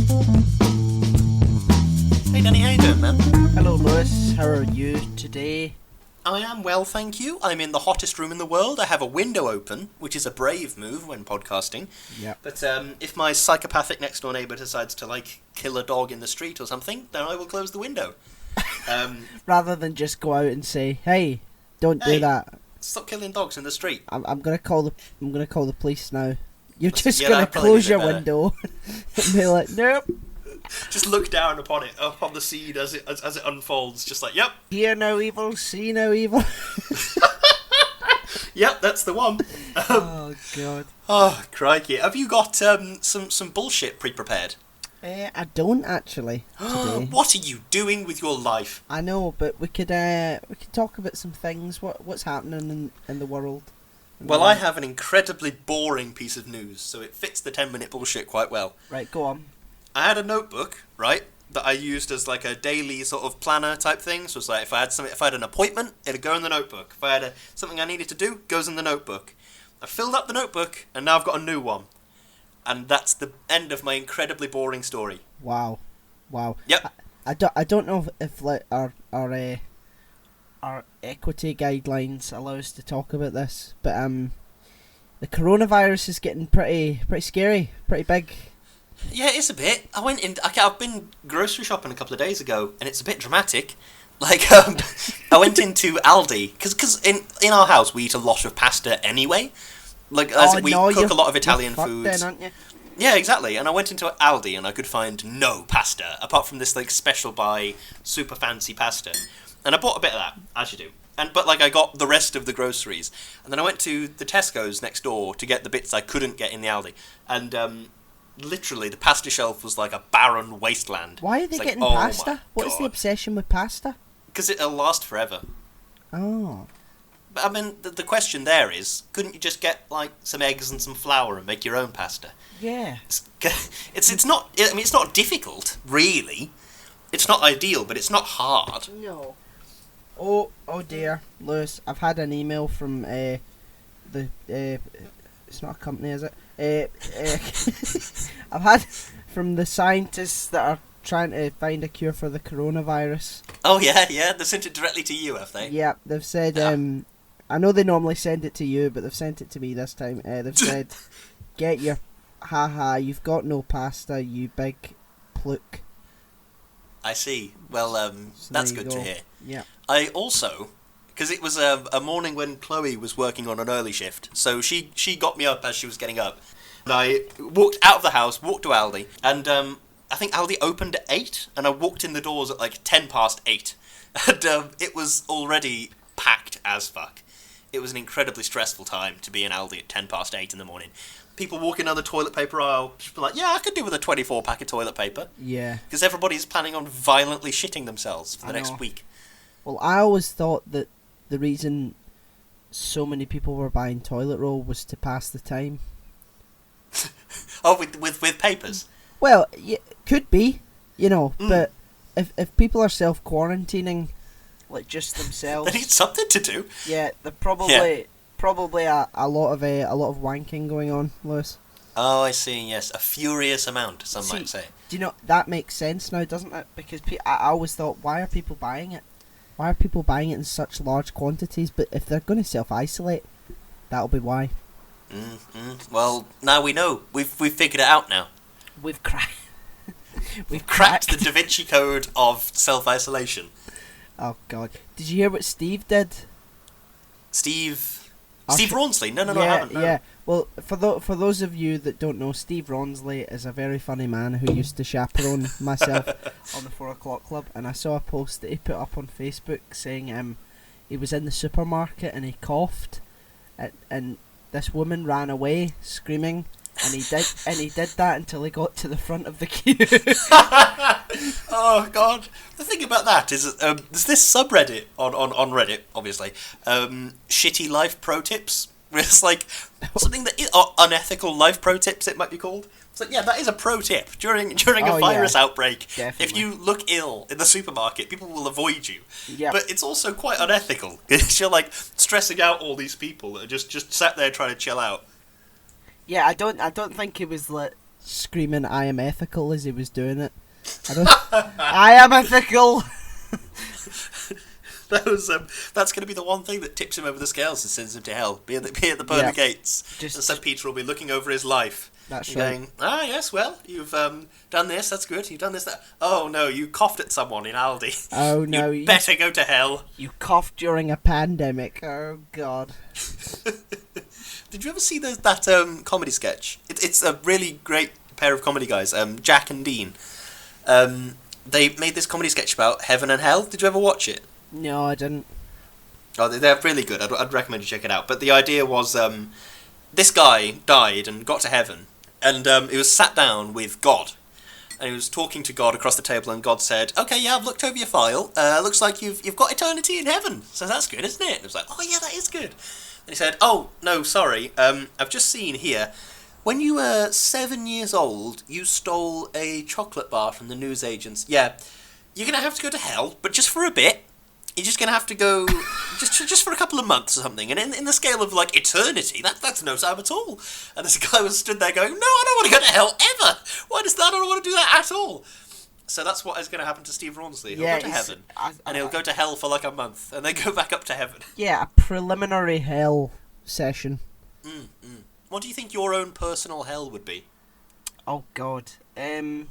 Hey Danny, how you doing, man? Hello, Lewis. How are you today? I am well, thank you. I'm in the hottest room in the world. I have a window open, which is a brave move when podcasting. Yeah. But if my psychopathic next door neighbour decides to, like, kill a dog in the street or something, then I will close the window. Rather than just go out and say, "Hey, don't do that." Stop killing dogs in the street. I'm gonna call the police now. You're just Yeah, gonna that'd probably close be a your bit window and be like, "Nope." Just look down upon it, upon the scene as it unfolds, just like, yep. Hear no evil, see no evil. Yep, that's the one. Oh god. Oh, crikey. Have you got some bullshit pre-prepared? I don't actually today. What are you doing with your life? I know, but we could talk about some things. What's happening in the world? Well, I have an incredibly boring piece of news, so it fits the 10-minute bullshit quite well. Right, go on. I had a notebook, right, that I used as like a daily sort of planner type thing. So it's like if I had an appointment, it'd go in the notebook. If I had something I needed to do, goes in the notebook. I filled up the notebook, and now I've got a new one. And that's the end of my incredibly boring story. Wow. Yep. I don't know if like our equity guidelines allow us to talk about this, but the coronavirus is getting pretty scary, pretty big. Yeah, it's a bit. I've been grocery shopping a couple of days ago, and it's a bit dramatic. Like, I went into Aldi, because in our house we eat a lot of pasta anyway. Like, we cook a lot of Italian foods. Then, aren't you? Yeah, exactly. And I went into Aldi and I could find no pasta, apart from this like special buy super fancy pasta. And I bought a bit of that, as you do. But I got the rest of the groceries. And then I went to the Tesco's next door to get the bits I couldn't get in the Aldi. And literally the pasta shelf was like a barren wasteland. Why are they getting pasta? What is the obsession with pasta? Because it'll last forever. Oh. But I mean, the question there is, couldn't you just get like some eggs and some flour and make your own pasta? Yeah. It's not. I mean, it's not difficult, really. It's not ideal, but it's not hard. No. Oh dear, Lewis. I've had an email from it's not a company, is it? I've had from the scientists that are trying to find a cure for the coronavirus. Oh yeah. They sent it directly to you, have they? Yeah, they've said. I know they normally send it to you, but they've sent it to me this time. They've said, "Get your you've got no pasta, you big plook." I see. Well, So that's there you good to go. hear. Yeah. I also, because it was a morning when Chloe was working on an early shift, so she got me up as she was getting up. And I walked out of the house, walked to Aldi, and I think Aldi opened at 8, and I walked in the doors at like 8:10. And it was already packed as fuck. It was an incredibly stressful time to be in Aldi at 8:10 in the morning. People walking down the toilet paper aisle, just be like, yeah, I could do with a 24-pack of toilet paper. Yeah. Because everybody's planning on violently shitting themselves for the next week. Well, I always thought that the reason so many people were buying toilet roll was to pass the time. Oh, with papers? Well, yeah, could be, but if people are self-quarantining, like just themselves, They need something to do. yeah, they're probably a lot of wanking going on, Lewis. Oh, I see, yes. A furious amount, some might say. Do you know, that makes sense now, doesn't it? Because I always thought, why are people buying it? Why are people buying it in such large quantities? But if they're going to self-isolate, that'll be why. Well, now we know. We've figured it out now. We've cracked. We've cracked the Da Vinci Code of self-isolation. Oh, God. Did you hear what Steve did? Steve Rawnsley? No, I haven't. No. Yeah. Well, for those of you that don't know, Steve Rawnsley is a very funny man who used to chaperone myself on the 4 o'clock club, and I saw a post that he put up on Facebook saying he was in the supermarket and he coughed, and this woman ran away screaming, and he did that until he got to the front of the queue. Oh God! The thing about that is, there's this subreddit on Reddit, obviously, shitty life pro tips. Where it's like something that is unethical life pro tips. It might be called. It's like, yeah, that is a pro tip during a virus outbreak. Definitely. If you look ill in the supermarket, people will avoid you. Yep. But it's also quite unethical because you're like stressing out all these people that are just sat there trying to chill out. Yeah, I don't think he was screaming "I am ethical" as he was doing it. I am ethical. That's going to be the one thing that tips him over the scales and sends him to hell. Be at the pearly gates. And St. Peter will be looking over his life. That's and right. going, yes, well, you've done this, that's good, you've done this, that. Oh no, you coughed at someone in Aldi. Oh no. You better go to hell. You coughed during a pandemic. Oh god. Did you ever see that comedy sketch? It's a really great pair of comedy guys, Jack and Dean. They made this comedy sketch about heaven and hell. Did you ever watch it? No, I didn't. Oh, they're really good. I'd recommend you check it out. But the idea was this guy died and got to heaven, and he was sat down with God, and he was talking to God across the table, and God said, "Okay, yeah, I've looked over your file. Looks like you've got eternity in heaven. So that's good, isn't it?" And it was like, "Oh yeah, that is good." And he said, "Oh no, sorry. I've just seen here. When you were 7 years old, you stole a chocolate bar from the newsagents. Yeah, you're gonna have to go to hell, but just for a bit." You're just going to have to go just for a couple of months or something. And in the scale of, like, eternity, that's no time at all. And this guy was stood there going, "No, I don't want to go to hell, ever! Why does that? I don't want to do that at all." So that's what is going to happen to Steve Rawnsley. He'll go to heaven, and he'll go to hell for, like, a month, and then go back up to heaven. Yeah, a preliminary hell session. What do you think your own personal hell would be? Oh, God. I'm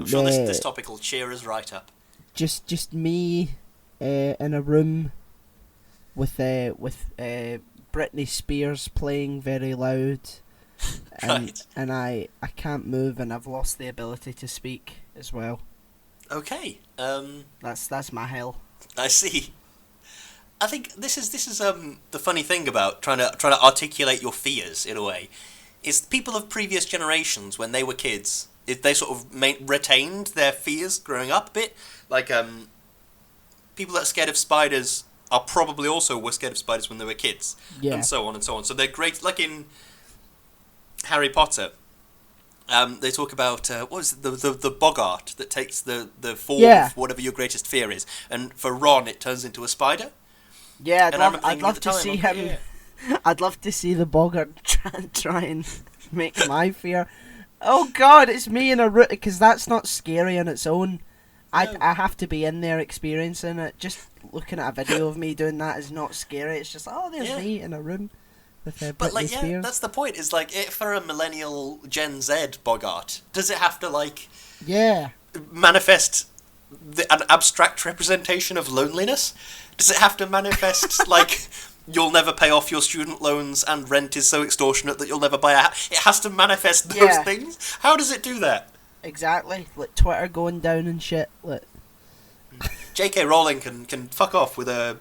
sure this topic will cheer us right up. Just me in a room with Britney Spears playing very loud, Right. and I can't move, and I've lost the ability to speak as well. Okay. That's my hell. I see. I think this is the funny thing about trying to articulate your fears in a way, is people of previous generations when they were kids, they sort of retained their fears growing up a bit. Like, people that are scared of spiders are probably also were scared of spiders when they were kids. Yeah. And so on and so on. So they're great. Like in Harry Potter, they talk about, what was it, the boggart that takes the form of whatever your greatest fear is. And for Ron, it turns into a spider. Yeah, And I'd love to see him. Yeah. I'd love to see the boggart try and make my fear. Oh God, it's me in a room, because that's not scary on its own. No. I have to be in there experiencing it. Just looking at a video of me doing that is not scary. It's just, oh, there's me in a room with But Britney like, Spears. that's the point. Is like, for a millennial Gen Z boggart, does it have to like manifest an abstract representation of loneliness? Does it have to manifest like you'll never pay off your student loans and rent is so extortionate that you'll never buy a house? It has to manifest those things. How does it do that? Exactly, like Twitter going down and shit. Like, J.K. Rowling can fuck off with a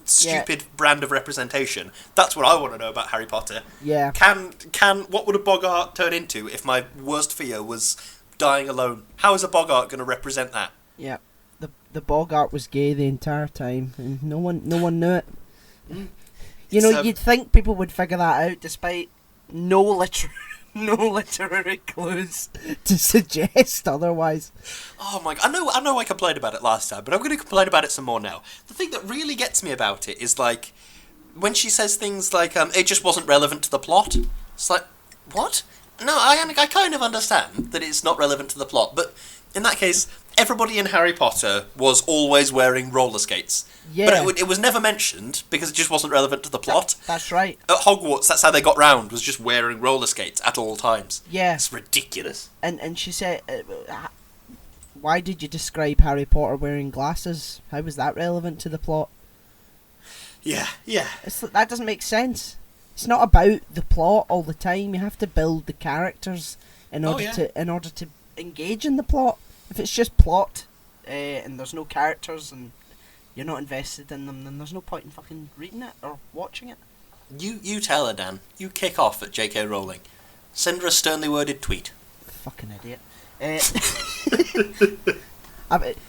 stupid brand of representation. That's what I want to know about Harry Potter. Yeah. Can what would a boggart turn into if my worst fear was dying alone? How is a boggart going to represent that? Yeah. The boggart was gay the entire time, and no one knew it. You know, you'd think people would figure that out, despite no literary clues to suggest otherwise. Oh my god, I know I complained about it last time, but I'm going to complain about it some more now. The thing that really gets me about it is, like, when she says things like, it just wasn't relevant to the plot. It's like, what? No, I kind of understand that it's not relevant to the plot, but in that case, everybody in Harry Potter was always wearing roller skates. Yeah. But it was never mentioned because it just wasn't relevant to the plot. That's right. At Hogwarts, that's how they got round, was just wearing roller skates at all times. Yeah. It's ridiculous. And she said, why did you describe Harry Potter wearing glasses? How was that relevant to the plot? Yeah. That doesn't make sense. It's not about the plot all the time. You have to build the characters in order to engage in the plot. If it's just plot and there's no characters and you're not invested in them, then there's no point in fucking reading it or watching it. You tell her, Dan. You kick off at J.K. Rowling. Send her a sternly worded tweet. Fucking idiot.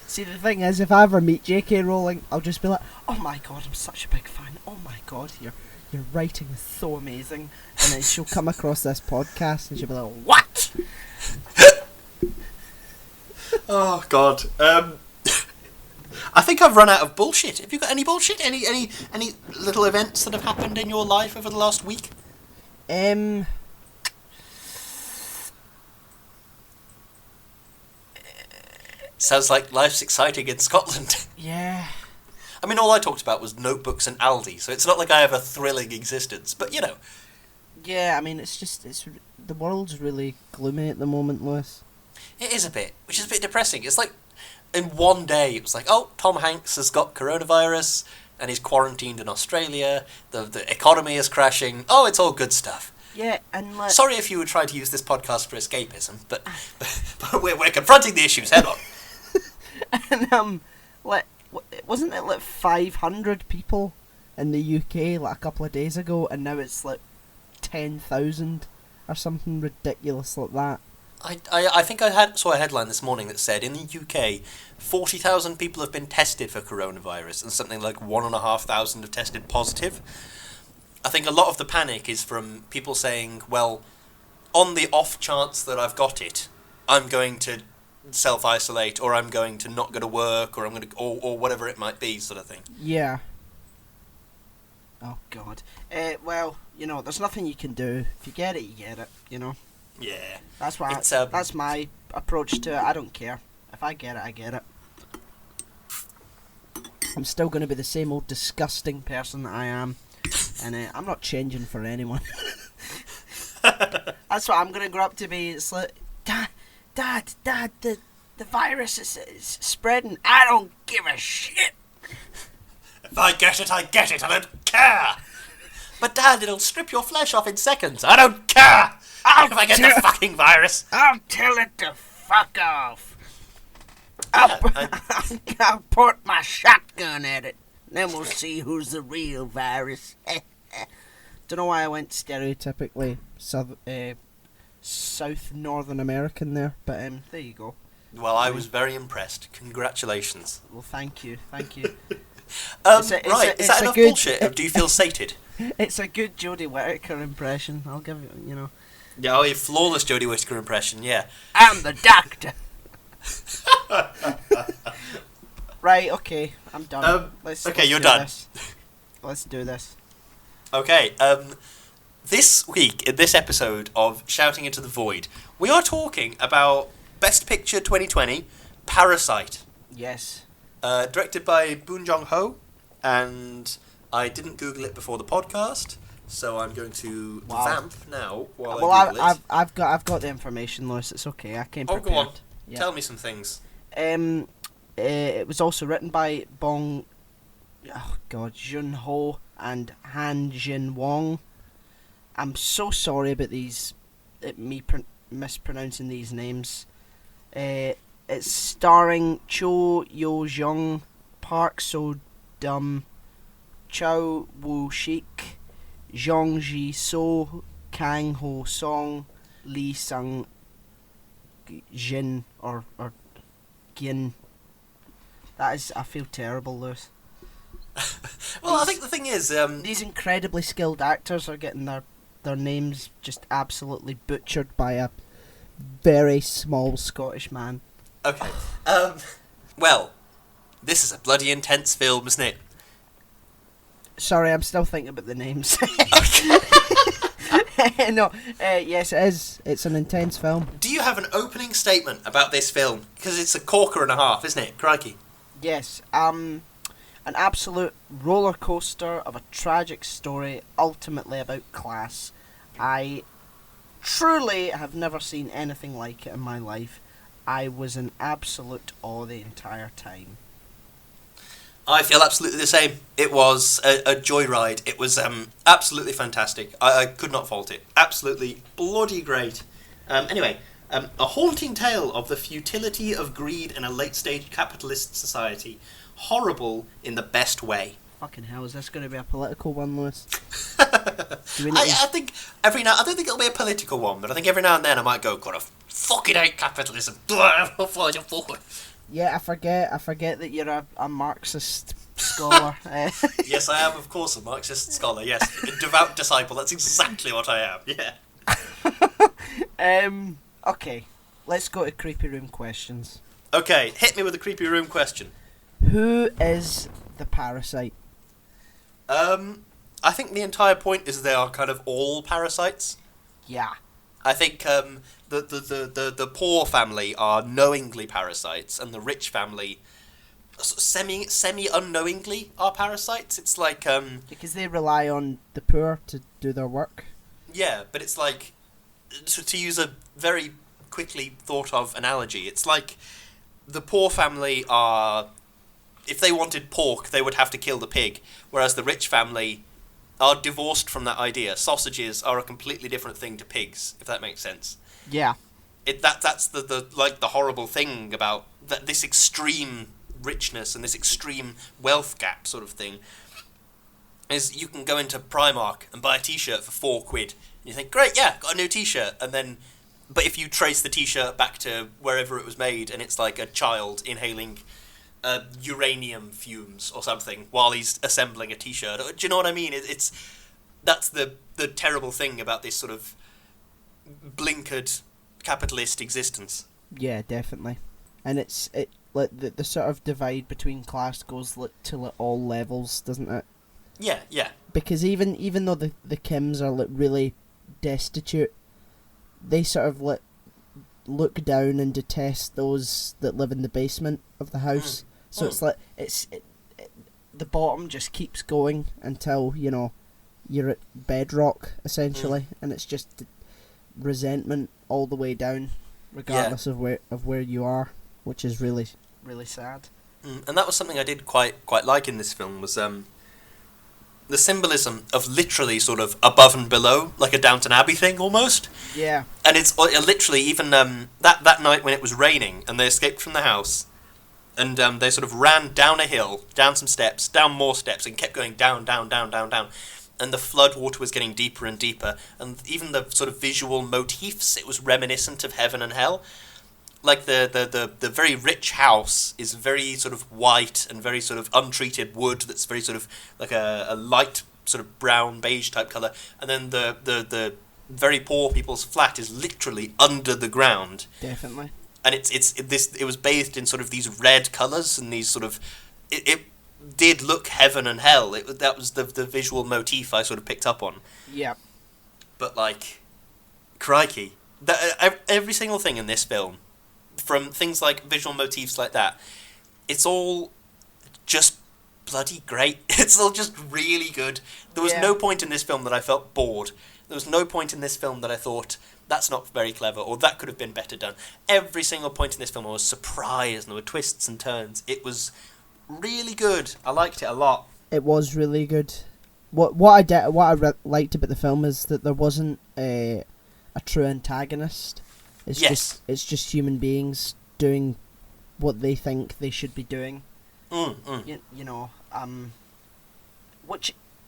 See, the thing is, if I ever meet J.K. Rowling, I'll just be like, oh my god, I'm such a big fan. Oh my god, your writing is so amazing. And then she'll come across this podcast and she'll be like, what? Oh god. I think I've run out of bullshit. Have you got any bullshit? Any little events that have happened in your life over the last week? Sounds like life's exciting in Scotland. Yeah. I mean, all I talked about was notebooks and Aldi, so it's not like I have a thrilling existence, but, you know. Yeah, I mean, it's the world's really gloomy at the moment, Lewis. It is a bit, which is a bit depressing. It's like, in one day, it was like, oh, Tom Hanks has got coronavirus, and he's quarantined in Australia, the economy is crashing, oh, it's all good stuff. Yeah, and like... Sorry if you were trying to use this podcast for escapism, but we're confronting the issues head on. And, like, wasn't it like 500 people in the UK, like, a couple of days ago, and now it's, like, 10,000 or something ridiculous like that? I think I saw a headline this morning that said in the UK 40,000 people have been tested for coronavirus and something like 1,500 have tested positive. I think a lot of the panic is from people saying, well, on the off chance that I've got it, I'm going to self-isolate, or I'm going to not go to work, or I'm going to, or whatever it might be, sort of thing. Yeah. Oh God. Well, you know, there's nothing you can do. If you get it, you get it. You know. Yeah. That's why. That's my approach to it. I don't care. If I get it, I get it. I'm still going to be the same old disgusting person that I am, and I'm not changing for anyone. That's what I'm going to grow up to be. It's like, Dad, the virus is spreading. I don't give a shit. If I get it, I get it. I don't care. But Dad, it'll strip your flesh off in seconds. I don't care. If I get the fucking virus, I'll tell it to fuck off. Yeah, I'll point my shotgun at it. Then we'll see who's the real virus. Don't know why I went stereotypically South Northern American there, but there you go. Well, I was very impressed. Congratulations. Well, thank you. Right, is that enough bullshit? Or do you feel sated? It's a good Jodie Whittaker impression. I'll give it, you know. Yeah, oh, a flawless Jodie Whittaker impression, yeah. I'm the doctor. Right, okay, I'm done. Let's you're done. Let's do this. Okay, this week, in this episode of Shouting Into the Void, we are talking about Best Picture 2020, Parasite. Yes. Directed by Boon Jong-ho, and I didn't Google it before the podcast, so I'm going to vamp now while I Google it. I've got the information, Lewis. It's okay. I came prepared. Go on. Yeah. Tell me some things. It was also written by Jun-ho and Han Jin-wong. I'm so sorry about mispronouncing these names. It's starring Cho Yo-jung, Park So-dum, Chow Woo-shik, Jong Ji-so, Kang Ho-song, Lee Sung-jin, or Gin. That is, I feel terrible, Lewis. Well, I think the thing is... these incredibly skilled actors are getting their names just absolutely butchered by a very small Scottish man. Okay. Well, this is a bloody intense film, isn't it? Sorry, I'm still thinking about the names. No, yes, it is. It's an intense film. Do you have an opening statement about this film? Because it's a corker and a half, isn't it? Crikey. Yes. An absolute roller coaster of a tragic story, ultimately about class. I truly have never seen anything like it in my life. I was in absolute awe the entire time. I feel absolutely the same. It was a joyride. It was absolutely fantastic. I could not fault it. Absolutely bloody great. Anyway, a haunting tale of the futility of greed in a late-stage capitalist society. Horrible in the best way. Fucking hell, is this going to be a political one, Lewis? I think I don't think it'll be a political one, but I think every now and then I might go, God, I fucking hate capitalism. Yeah, I forget that you're a Marxist scholar. Yes, I am, of course, a Marxist scholar, yes. A devout disciple, that's exactly what I am, yeah. Okay, let's go to creepy room questions. Okay, hit me with a creepy room question. Who is the parasite? I think the entire point is they are kind of all parasites. Yeah. I think the poor family are knowingly parasites, and the rich family semi unknowingly are parasites. It's like because they rely on the poor to do their work. yeah, but it's like to use a very quickly thought of analogy. It's like the poor family are, if they wanted pork, they would have to kill the pig, whereas the rich family are divorced from that idea. Sausages are a completely different thing to pigs, if that makes sense. Yeah. That's the horrible thing about this extreme richness and this extreme wealth gap sort of thing is you can go into Primark and buy a t-shirt for £4 and you think, great, yeah, got a new t-shirt, and then but if you trace the t-shirt back to wherever it was made and it's like a child inhaling uranium fumes or something while he's assembling a t-shirt, do you know what I mean? That's the terrible thing about this sort of blinkered capitalist existence. Yeah, definitely. And it like the sort of divide between class goes to all levels, doesn't it? Yeah, yeah. Because even though the Kims are really destitute, they sort of look down and detest those that live in the basement of the house. So it's like the bottom just keeps going until you're at bedrock essentially, and it's just resentment all the way down, regardless of where you are, which is really really sad. And that was something I did quite like in this film, was the symbolism of literally sort of above and below, like a Downton Abbey thing almost. Yeah. And it's literally even that night when it was raining and they escaped from the house, and they sort of ran down a hill, down some steps, down more steps, and kept going down, down, down, down, down. And the flood water was getting deeper and deeper, and even the sort of visual motifs, it was reminiscent of heaven and hell. Like the very rich house is very sort of white and very sort of untreated wood that's very sort of like a light sort of brown beige type colour, and then the very poor people's flat is literally under the ground. Definitely. And it was bathed in sort of these red colours and these sort of it did look heaven and hell. That was the visual motif I sort of picked up on. Yeah. But like, crikey, every single thing in this film, from things like visual motifs like that, it's all just bloody great. It's all just really good. There was no point in this film that I felt bored. There was no point in this film that I thought, that's not very clever, or that could have been better done. Every single point in this film I was surprised, and there were twists and turns. It was really good. I liked it a lot. It was really good. What I liked about the film is that there wasn't a true antagonist. It's just human beings doing what they think they should be doing.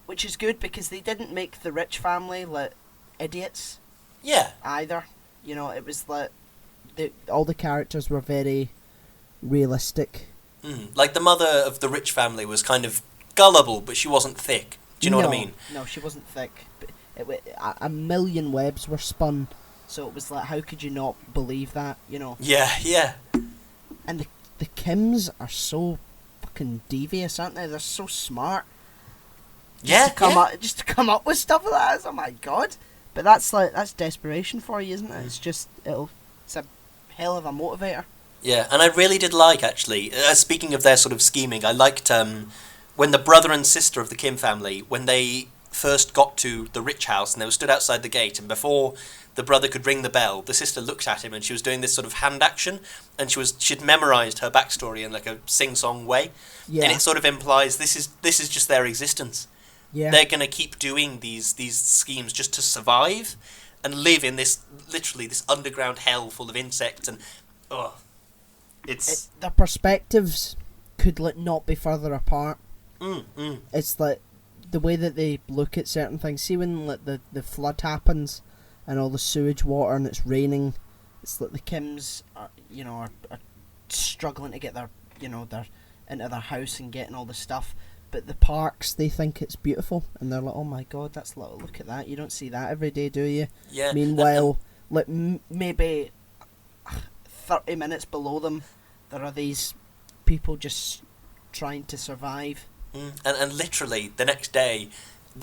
Which is good, because they didn't make the rich family idiots. Yeah. Either. It was like all the characters were very realistic. Like the mother of the rich family was kind of gullible, but she wasn't thick. Do you know what I mean? No, she wasn't thick. But a million webs were spun, so it was like, how could you not believe that? Yeah, yeah. And the Kims are so fucking devious, aren't they? They're so smart. Just to come up with stuff like that. Oh my god! But that's desperation for you, isn't it? It's a hell of a motivator. Yeah, and I really did like, actually, speaking of their sort of scheming, I liked when the brother and sister of the Kim family, when they first got to the rich house and they were stood outside the gate, and before the brother could ring the bell, the sister looked at him and she was doing this sort of hand action, and she'd memorised her backstory in like a sing-song way, and it sort of implies this is just their existence. Yeah. They're going to keep doing these schemes just to survive and live in this underground hell full of insects, and their perspectives could not be further apart. It's like the way that they look at certain things. See when the flood happens and all the sewage water and it's raining, it's like the Kims are struggling to get their into their house and getting all the stuff. But the Parks, they think it's beautiful, and they're like, oh my god, look at that. You don't see that every day, do you? Yeah. Meanwhile, maybe 30 minutes below them, there are these people just trying to survive. And literally, the next day,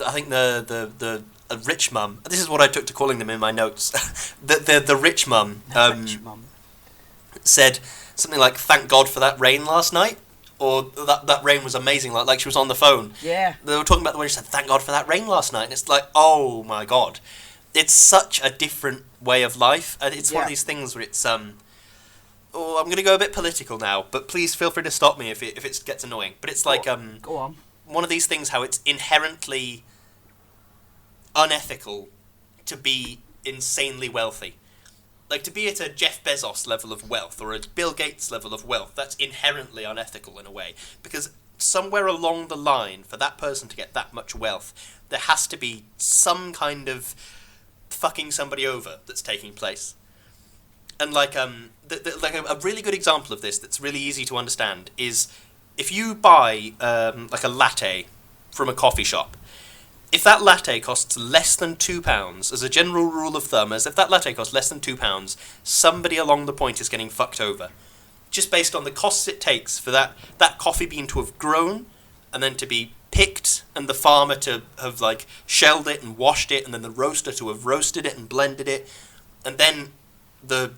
I think the rich mum. This is what I took to calling them in my notes. the rich mum. Rich mum. Said something like, "Thank God for that rain last night," or that rain was amazing. Like she was on the phone. Yeah. They were talking about the way she said, "Thank God for that rain last night," and it's like, oh my God, it's such a different way of life, and it's one of these things where it's Oh, I'm gonna go a bit political now, but please feel free to stop me if it gets annoying. But it's like Go on. one of these things how it's inherently unethical to be insanely wealthy. Like, to be at a Jeff Bezos level of wealth or a Bill Gates level of wealth, that's inherently unethical in a way. Because somewhere along the line, for that person to get that much wealth, there has to be some kind of fucking somebody over that's taking place. And like a really good example of this that's really easy to understand is if you buy like a latte from a coffee shop. If that latte costs less than £2, as a general rule of thumb, as if that latte costs less than £2, somebody along the point is getting fucked over. Just based on the costs it takes for that coffee bean to have grown, and then to be picked, and the farmer to have, like, shelled it and washed it, and then the roaster to have roasted it and blended it, and then the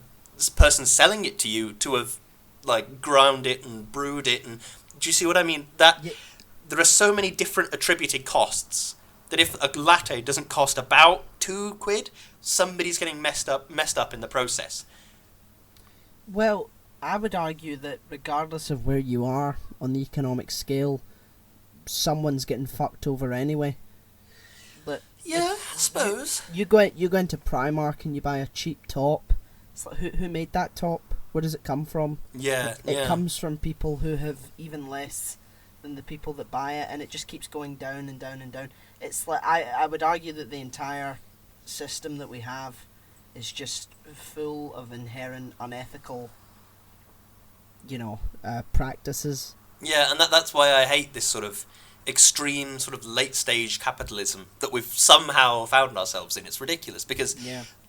person selling it to you to have, like, ground it and brewed it, and do you see what I mean? There are so many different attributed costs that if a latte doesn't cost about £2, somebody's getting messed up in the process. Well, I would argue that regardless of where you are on the economic scale, someone's getting fucked over anyway. But yeah, I suppose. You go into Primark and you buy a cheap top. It's like, who made that top? Where does it come from? Yeah, it comes from people who have even less than the people that buy it, and it just keeps going down and down and down. It's like I would argue that the entire system that we have is just full of inherent unethical, practices. Yeah, and that's why I hate this sort of extreme, sort of late-stage capitalism that we've somehow found ourselves in. It's ridiculous because,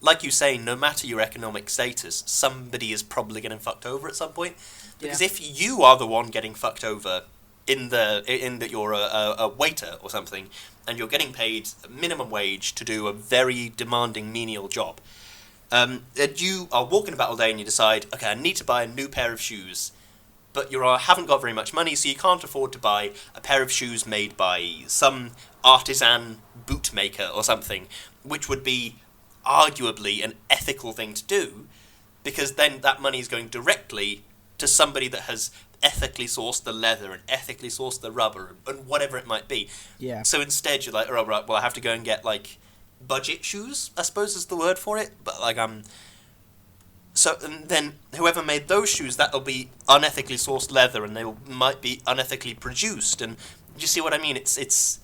like you say, no matter your economic status, somebody is probably getting fucked over at some point. Because if you are the one getting fucked over in that you're a waiter or something, and you're getting paid minimum wage to do a very demanding menial job, and you are walking about all day and you decide, okay, I need to buy a new pair of shoes, but you haven't got very much money, so you can't afford to buy a pair of shoes made by some artisan bootmaker or something, which would be arguably an ethical thing to do, because then that money is going directly to somebody that has ethically sourced the leather and ethically sourced the rubber and whatever it might be. Yeah. So instead you're like, oh, right, well, I have to go and get, like, budget shoes, I suppose is the word for it. But, like, so, and then whoever made those shoes, that'll be unethically sourced leather, and they might be unethically produced. And do you see what I mean? It's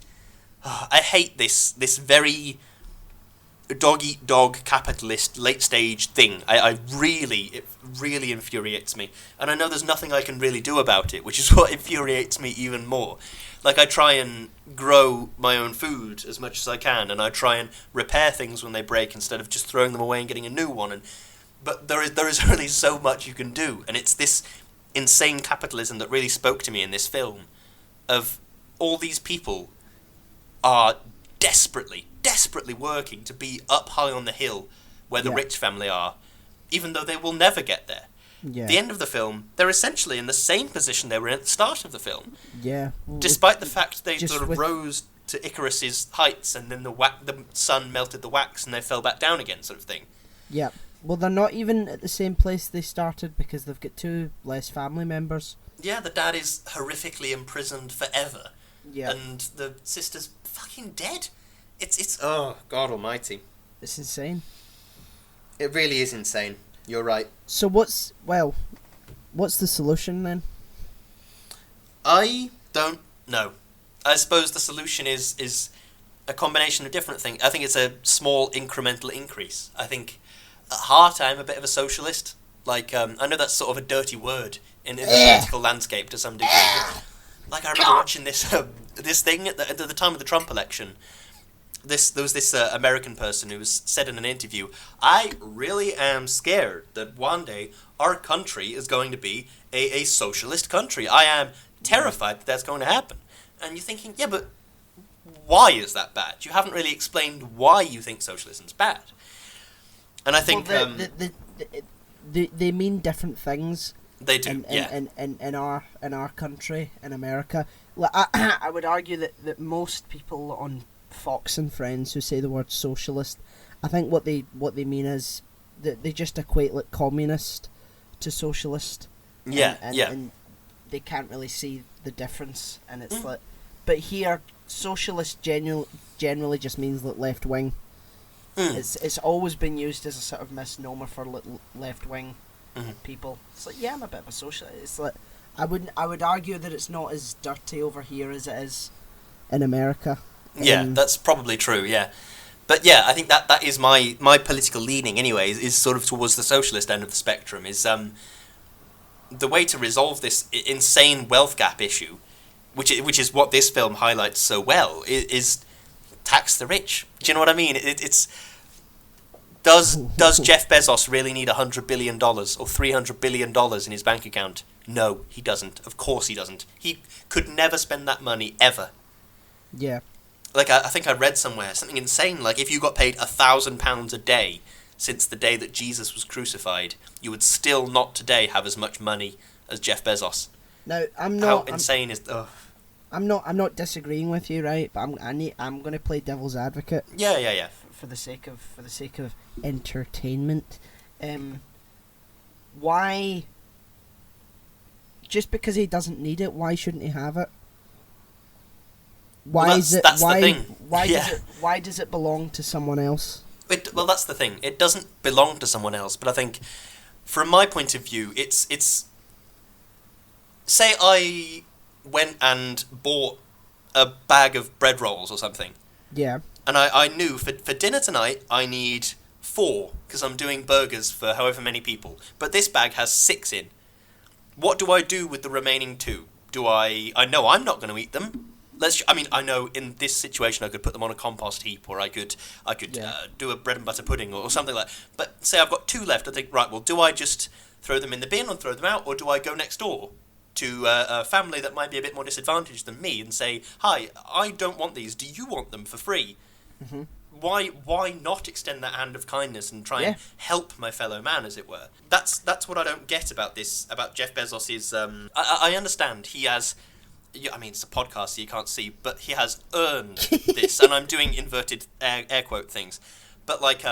I hate this very dog-eat-dog capitalist late-stage thing. It really infuriates me. And I know there's nothing I can really do about it, which is what infuriates me even more. Like, I try and grow my own food as much as I can, and I try and repair things when they break instead of just throwing them away and getting a new one. But there is only so much you can do, and it's this insane capitalism that really spoke to me in this film, of all these people are desperately working to be up high on the hill where the rich family are, even though they will never get there. Yeah. The end of the film, they're essentially in the same position they were in at the start of the film. Yeah. Despite the fact they sort of rose to Icarus's heights, and then the sun melted the wax and they fell back down again, sort of thing. Yeah. Well, they're not even at the same place they started because they've got 2 less family members. Yeah, the dad is horrifically imprisoned forever. Yeah. And the sister's fucking dead. It's oh, God almighty. It's insane. It really is insane. You're right. So what's the solution then? I don't know. I suppose the solution is a combination of different things. I think it's a small incremental increase. I think at heart I'm a bit of a socialist. Like, I know that's sort of a dirty word in the political landscape to some degree. Like, I remember watching this thing at the time of the Trump election. There was this American person who said in an interview, I really am scared that one day our country is going to be a socialist country. I am terrified that that's going to happen. And you're thinking, yeah, but why is that bad? You haven't really explained why you think socialism's bad. And I think they mean different things. They do, in our country, in America. I would argue that most people on Fox and Friends who say the word socialist, I think what they mean is that they just equate like communist to socialist. And they can't really see the difference, and it's like, but here socialist generally just means like left wing. It's always been used as a sort of misnomer for left wing people. It's like, yeah, I'm a bit of a socialist. It's like I would argue that it's not as dirty over here as it is in America. Yeah, that's probably true. Yeah, but yeah, I think that is my political leaning. Anyways, is sort of towards the socialist end of the spectrum. Is the way to resolve this insane wealth gap issue, which is what this film highlights so well, is tax the rich. Do you know what I mean? Does Jeff Bezos really need $100 billion or $300 billion in his bank account? No, he doesn't. Of course he doesn't. He could never spend that money, ever. Yeah. Like, I think I read somewhere, something insane, like if you got paid £1,000 a day since the day that Jesus was crucified, you would still not today have as much money as Jeff Bezos. Now, I'm not... How insane is... Ugh. I'm not disagreeing with you, right? But I'm going to play devil's advocate. Yeah. For the sake of entertainment, why? Just because he doesn't need it, why shouldn't he have it? Why is it? That's why? The thing. Why does it belong to someone else? Well, that's the thing. It doesn't belong to someone else. But I think, from my point of view, it's. Say I went and bought a bag of bread rolls or something. Yeah. And I knew for dinner tonight I need 4 because I'm doing burgers for however many people. But this bag has 6 in. What do I do with the remaining 2? I know I'm not going to eat them. I know in this situation I could put them on a compost heap, or I could do a bread and butter pudding or something like that. But say I've got 2 left, I think, right, well, do I just throw them in the bin and throw them out, or do I go next door to a family that might be a bit more disadvantaged than me and say, hi, I don't want these, do you want them for free? Mm-hmm. Why not extend that hand of kindness and try and help my fellow man, as it were? That's what I don't get about this, about Jeff Bezos's... I understand he has... I mean, it's a podcast, so you can't see, but he has earned this, and I'm doing inverted air quote things. But, like,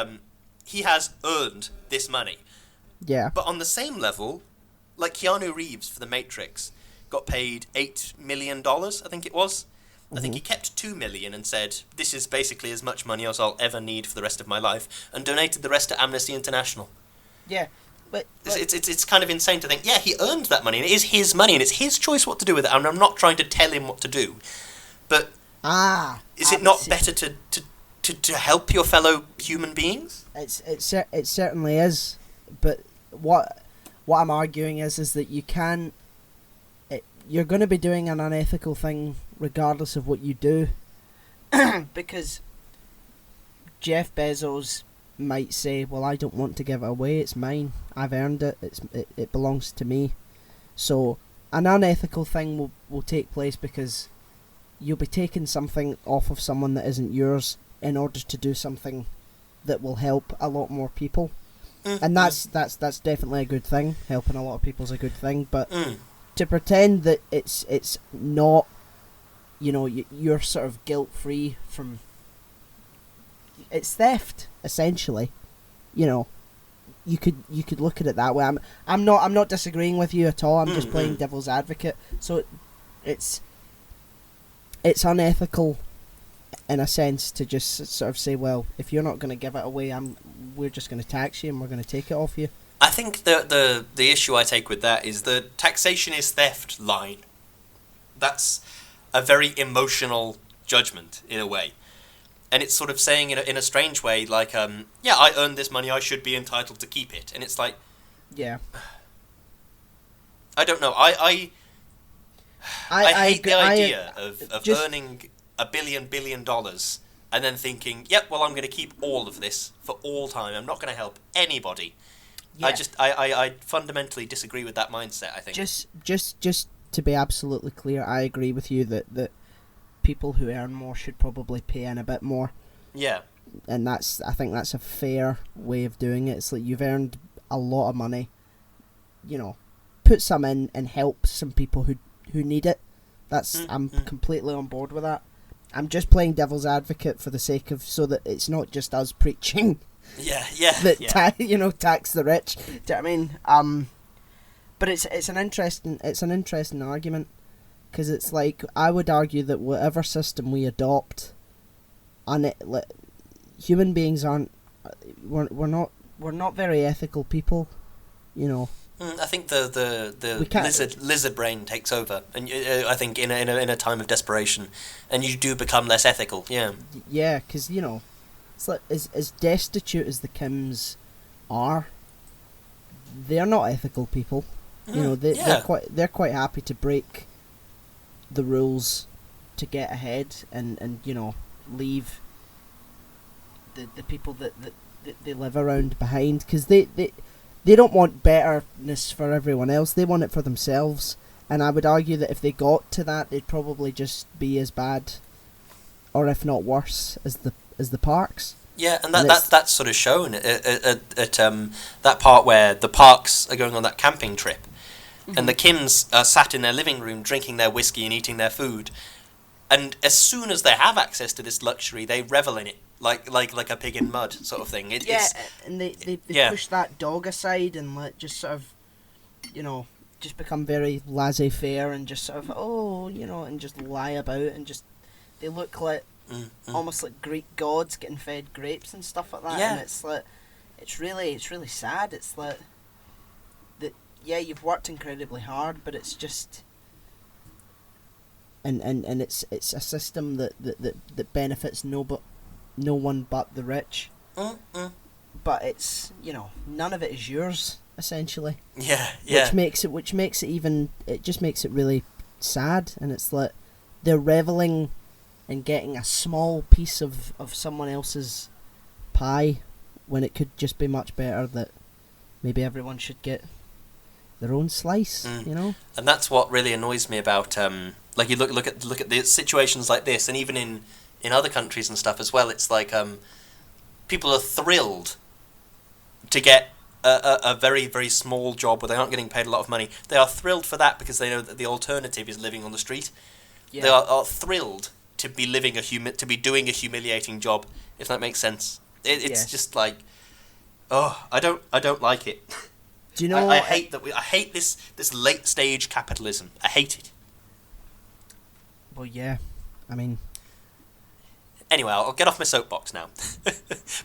he has earned this money. Yeah. But on the same level... Like Keanu Reeves for The Matrix got paid $8 million, I think it was. Mm-hmm. I think he kept $2 million and said, this is basically as much money as I'll ever need for the rest of my life, and donated the rest to Amnesty International. Yeah, but... It's kind of insane to think, yeah, he earned that money, and it is his money, and it's his choice what to do with it, and I'm not trying to tell him what to do. But is it not better to help your fellow human beings? It certainly is, but what I'm arguing is that you can... You're going to be doing an unethical thing regardless of what you do. Because Jeff Bezos might say, well, I don't want to give it away, it's mine, I've earned it, it belongs to me. So an unethical thing will take place because you'll be taking something off of someone that isn't yours in order to do something that will help a lot more people. And that's definitely a good thing. Helping a lot of people is a good thing, but to pretend that it's not, you know, you're sort of guilt free from, it's theft essentially. You know, you could look at it that way. I'm not disagreeing with you at all. I'm just playing devil's advocate. So it's unethical in a sense to just sort of say, well, if you're not going to give it away, we're just going to tax you and we're going to take it off you. I think the issue I take with that is the taxation is theft line. That's a very emotional judgment in a way. And it's sort of saying in a strange way, like, yeah, I earned this money, I should be entitled to keep it. And it's like... Yeah. I don't know. I hate the idea of earning $1 billion and then thinking, yep, well, I'm going to keep all of this for all time. I'm not going to help anybody. Yeah. I fundamentally disagree with that mindset, I think. Just to be absolutely clear, I agree with you that people who earn more should probably pay in a bit more. Yeah. And I think that's a fair way of doing it. It's like you've earned a lot of money, put some in and help some people who need it. I'm completely on board with that. I'm just playing devil's advocate for the sake of, so that it's not just us preaching. Yeah. That tax the rich. Do you know what I mean? But it's an interesting argument, because it's like, I would argue that whatever system we adopt, human beings aren't. We're not very ethical people, I think the lizard brain takes over, and I think in a time of desperation, and you do become less ethical. Yeah. Yeah, because it's like, as destitute as the Kims are, they're not ethical people. They're quite happy to break the rules to get ahead, and leave the people that they live around behind, because they don't want betterness for everyone else. They want it for themselves. And I would argue that if they got to that, they'd probably just be as bad, or if not worse, as the parks. Yeah, and that's sort of shown at that part where the parks are going on that camping trip, and the Kims are sat in their living room drinking their whiskey and eating their food, and as soon as they have access to this luxury, they revel in it. Like a pig in mud sort of thing. And they push that dog aside and just sort of, just become very laissez-faire and just sort of, and just lie about, and just, they look like almost like Greek gods getting fed grapes and stuff like that. Yeah. And it's like, it's really sad. It's like that. Yeah, you've worked incredibly hard, but it's just. And it's a system that benefits no one but the rich. But it's, none of it is yours, essentially. Yeah. Which makes it just makes it really sad. And it's like they're reveling in getting a small piece of someone else's pie, when it could just be much better that maybe everyone should get their own slice. And that's what really annoys me about like, you look at the situations like this, and even in other countries and stuff as well, it's like people are thrilled to get a very, very small job where they aren't getting paid a lot of money. They are thrilled for that because they know that the alternative is living on the street. Yeah. They are thrilled to be doing a humiliating job, if that makes sense. It's just like, I don't like it. Do you know? I hate that. I hate this late stage capitalism. I hate it. Well, yeah, I mean. Anyway, I'll get off my soapbox now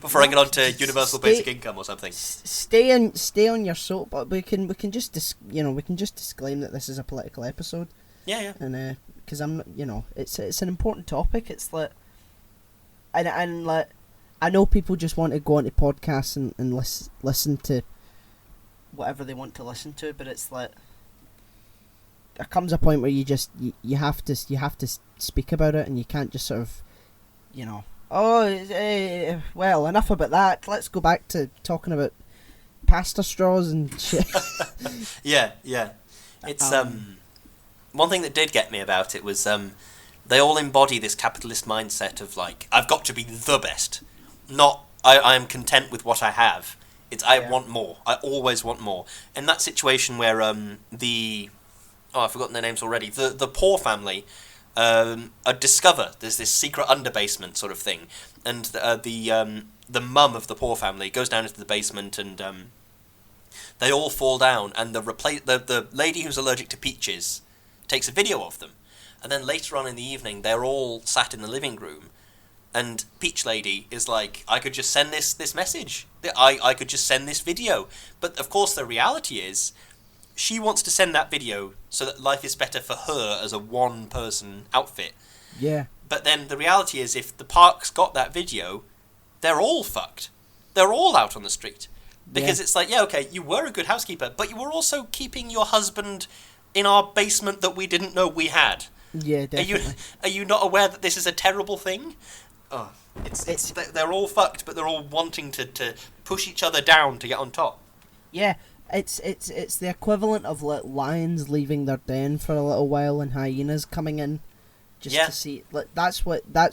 before I get on to universal basic income or something. Stay on your soapbox. We can just disclaim that this is a political episode. Yeah. And because it's an important topic. It's like, and like, I know people just want to go onto podcasts and listen to whatever they want to listen to, but it's like, there comes a point where you have to speak about it, and you can't just sort of, well, enough about that. Let's go back to talking about pasta straws and shit. Yeah. It's one thing that did get me about it was they all embody this capitalist mindset of like, I've got to be the best, not I am content with what I have. It's I want more. I always want more. In that situation where I've forgotten their names already. The poor family discover there's this secret underbasement sort of thing, and the mum of the poor family goes down into the basement, and they all fall down, and the lady who's allergic to peaches takes a video of them, and then later on in the evening they're all sat in the living room, and Peach Lady is like, I could just send this message, I could just send this video, but of course the reality is, she wants to send that video so that life is better for her as a one-person outfit. Yeah. But then the reality is, if the parks got that video, they're all fucked. They're all out on the street. Because it's like, okay, you were a good housekeeper, but you were also keeping your husband in our basement that we didn't know we had. Yeah, definitely. Are you not aware that this is a terrible thing? Oh, they're all fucked, but they're all wanting to push each other down to get on top. Yeah. It's the equivalent of like lions leaving their den for a little while and hyenas coming in just Yeah. to see. Like, that's what that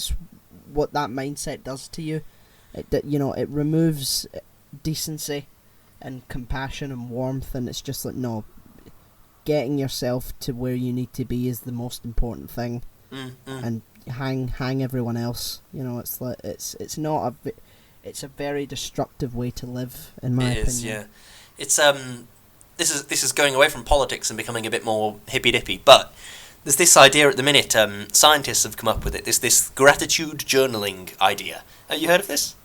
mindset does to you. It removes decency and compassion and warmth, and it's just like, no, getting yourself to where you need to be is the most important thing, and hang everyone else. It's like it's not it's a very destructive way to live, in my opinion. It is, yeah. It's this is going away from politics and becoming a bit more hippy dippy, but there's this idea at the minute. Scientists have come up with it. This gratitude journaling idea. Have you heard of this?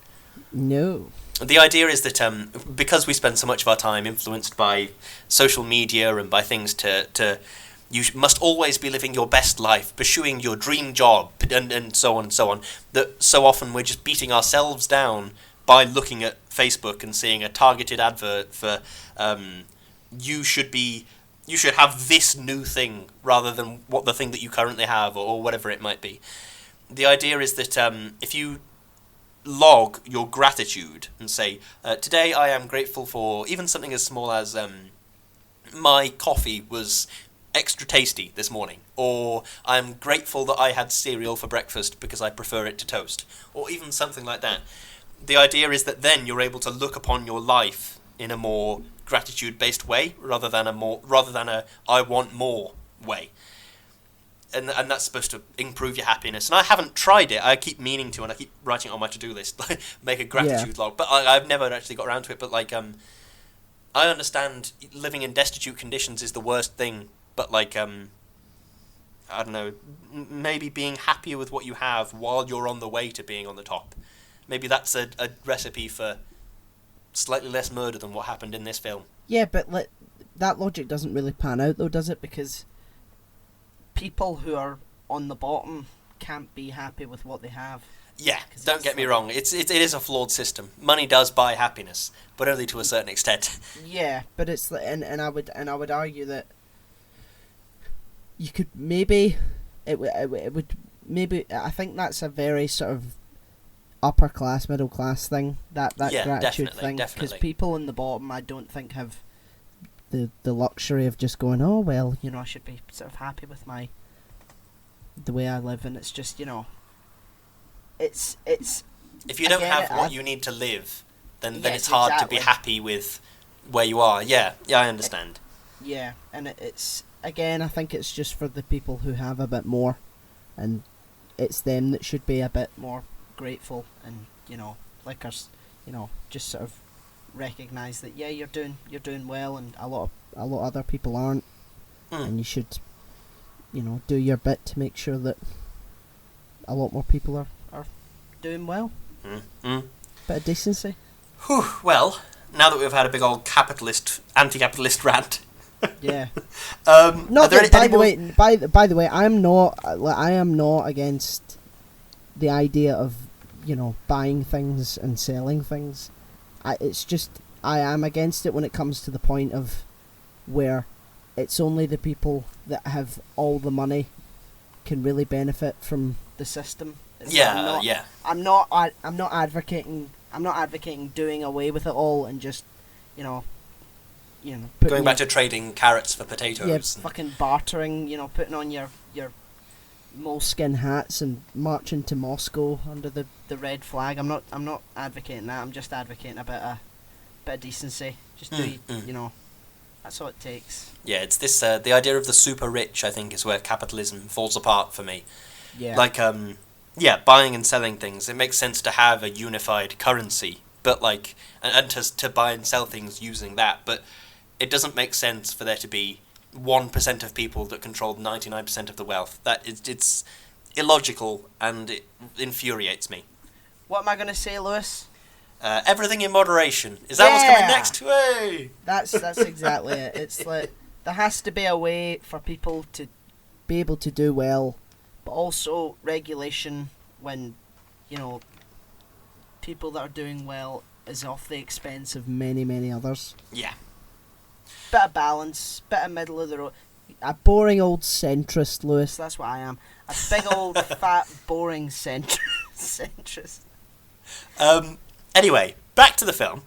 No. The idea is that because we spend so much of our time influenced by social media and by things you must always be living your best life, pursuing your dream job, and so on and so on, that so often we're just beating ourselves down by looking at Facebook and seeing a targeted advert for you should have this new thing rather than what the thing that you currently have, or whatever it might be. The idea is that if you log your gratitude and say, today I am grateful for even something as small as my coffee was extra tasty this morning, or I'm grateful that I had cereal for breakfast because I prefer it to toast, or even something like that. The idea is that then you're able to look upon your life in a more gratitude-based way rather than a I want more way. And that's supposed to improve your happiness. And I haven't tried it. I keep meaning to, and I keep writing it on my to-do list, make a gratitude log. But I've never actually got around to it. But I understand living in destitute conditions is the worst thing. But I don't know, maybe being happier with what you have while you're on the way to being on the top. Maybe that's a recipe for slightly less murder than what happened in this film. Yeah, but that logic doesn't really pan out, though, does it? Because people who are on the bottom can't be happy with what they have. Yeah, don't get me wrong. It is a flawed system. Money does buy happiness, but only to a certain extent. Yeah, but it's and I would argue that you could maybe it would maybe, I think that's a very sort of upper class, middle class thing, that gratitude thing, because people in the bottom I don't think have the luxury of just going, oh well, I should be sort of happy with the way I live, and it's just, it's if you don't have what you need to live, then it's hard to be happy with where you are. Yeah, I understand. Yeah, and it's again, I think it's just for the people who have a bit more, and it's them that should be a bit more grateful, and like us, just sort of recognise that you're doing well, and a lot of other people aren't, and you should do your bit to make sure that a lot more people are doing well. Bit of decency. Whew, well, now that we've had a big old anti-capitalist rant. Yeah. Not that, by the way, I am not against the idea of buying things and selling things. It's just I am against it when it comes to the point of where it's only the people that have all the money can really benefit from the system. I'm not advocating doing away with it all and just going back to trading carrots for potatoes. Yeah, fucking bartering. Putting on your moleskin hats and marching to Moscow under the red flag. I'm not advocating that. I'm just advocating a bit of decency. Just that's all it takes. Yeah, it's this the idea of the super rich, I think, is where capitalism falls apart for me. Yeah. Buying and selling things. It makes sense to have a unified currency, but and to buy and sell things using that, but it doesn't make sense for there to be 1% of people that control 99% of the wealth. It's illogical, and it infuriates me. What am I going to say, Lewis? Everything in moderation. Is that what's coming next? Hey! That's exactly it. It's like there has to be a way for people to be able to do well, but also regulation when people that are doing well is off the expense of many others. Yeah. Bit of balance, bit of middle of the road. A boring old centrist, Lewis. That's what I am. A big old fat boring centrist. Anyway, back to the film.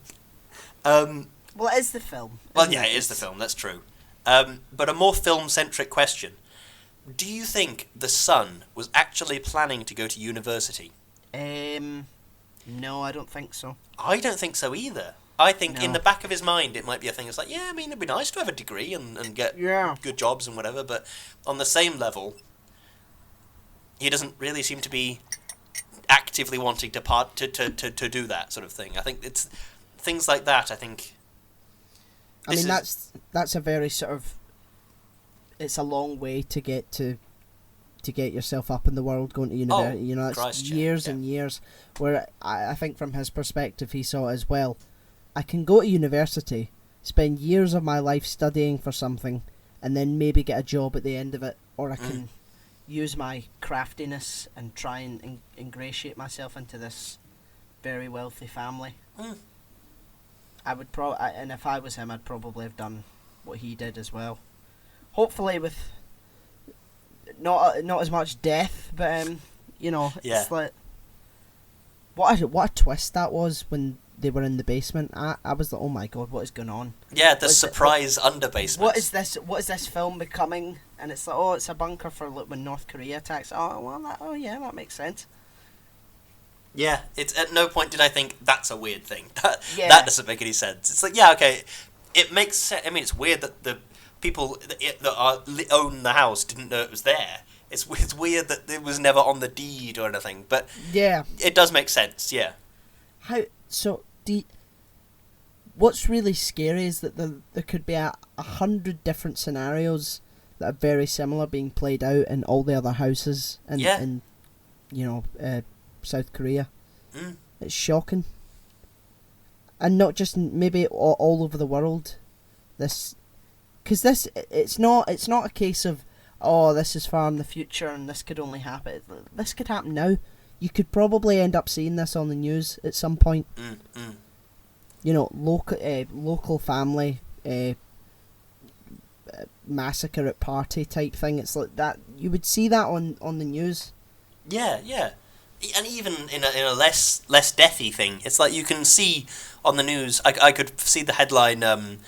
Well, it is the film. Well, yeah, it is the film. That's true. But a more film-centric question: Do you think the son was actually planning to go to university? No, I don't think so. I don't think so either. I think in No. the back of his mind it might be a thing. It's like, yeah, I mean, it'd be nice to have a degree and get good jobs and whatever, but on the same level, he doesn't really seem to be actively wanting to do that sort of thing. I think it's things like that, I think... I mean, that's a very sort of... It's a long way to get yourself up in the world, going to university. You know, it's Christ, years and years. Where I think from his perspective, he saw it as well. I can go to university, spend years of my life studying for something, and then maybe get a job at the end of it, or I can use my craftiness and try and ingratiate myself into this very wealthy family. I would and if I was him, I'd probably have done what he did as well. Hopefully with not as much death, but it's like what a twist that was when they were in the basement. I was like, oh my god, what is going on? Yeah, the surprise under basement. What is this film becoming? And it's like, oh, it's a bunker for when North Korea attacks. Oh well, that makes sense. Yeah, it's at no point did I think that's a weird thing. That doesn't make any sense. It's like, yeah, okay, it makes sense. I mean, it's weird that the people that own the house didn't know it was there. It's weird that it was never on the deed or anything, but yeah, it does make sense. Yeah. What's really scary is that there could be 100 different scenarios that are very similar being played out in all the other houses in South Korea. It's shocking, and not just maybe all over the world. Because it's not a case of, oh, this is far in the future and this could only happen. This could happen now. You could probably end up seeing this on the news at some point. Local family massacre at party type thing. It's like that. You would see that on the news. Yeah, yeah. And even in a less deathy thing, it's like you can see on the news. I could see the headline: "Man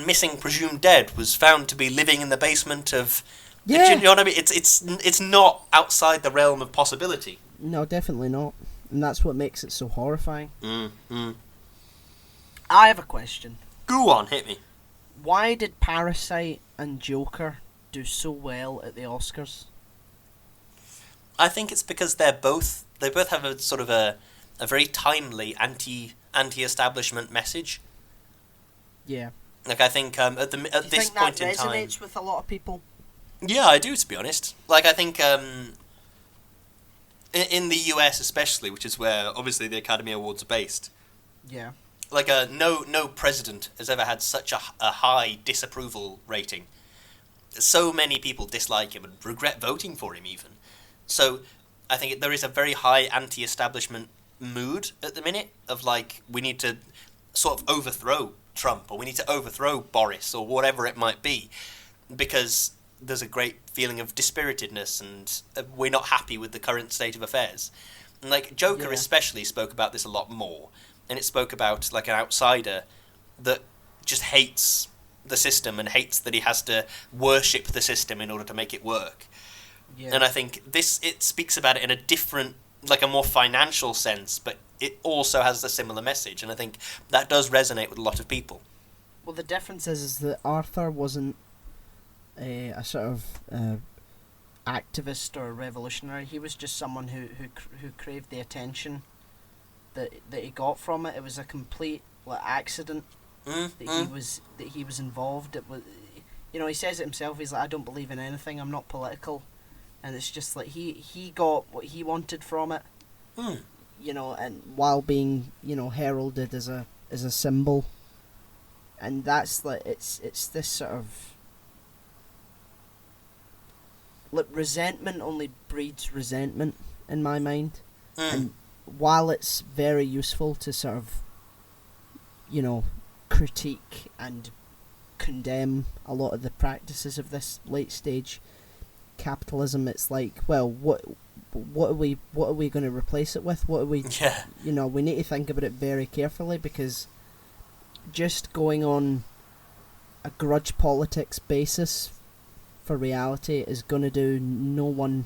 missing, presumed dead, was found to be living in the basement of." Yeah. Do you know what I mean? It's not outside the realm of possibility. No, definitely not, and that's what makes it so horrifying. I have a question. Go on, hit me. Why did Parasite and Joker do so well at the Oscars? I think it's because they both have a sort of a very timely anti-establishment message. Yeah. Like, I think at this point in time, resonates with a lot of people. Yeah, I do, to be honest. Like, I think in the US especially, which is where obviously the Academy Awards are based. Yeah. Like, no president has ever had such a high disapproval rating. So many people dislike him and regret voting for him even. So I think there is a very high anti-establishment mood at the minute of, like, we need to sort of overthrow Trump, or we need to overthrow Boris, or whatever it might be, because there's a great feeling of dispiritedness and we're not happy with the current state of affairs. And, like, Joker especially spoke about this a lot more, and it spoke about, like, an outsider that just hates the system and hates that he has to worship the system in order to make it work. Yeah. And I think it speaks about it in a different, like a more financial sense, but it also has a similar message, and I think that does resonate with a lot of people. Well, the difference is that Arthur wasn't a sort of activist or revolutionary. He was just someone who craved the attention that he got from it. It was a complete accident that he was involved. It was, he says it himself. He's like, I don't believe in anything. I'm not political. And it's just like he got what he wanted from it, and while being heralded as a symbol, and that's like it's this sort of like resentment only breeds resentment in my mind, and while it's very useful to sort of critique and condemn a lot of the practices of this late stage capitalism, it's like, well, what are we going to replace it with? What are we? Yeah. We need to think about it very carefully, because just going on a grudge politics basis for reality is going to do no one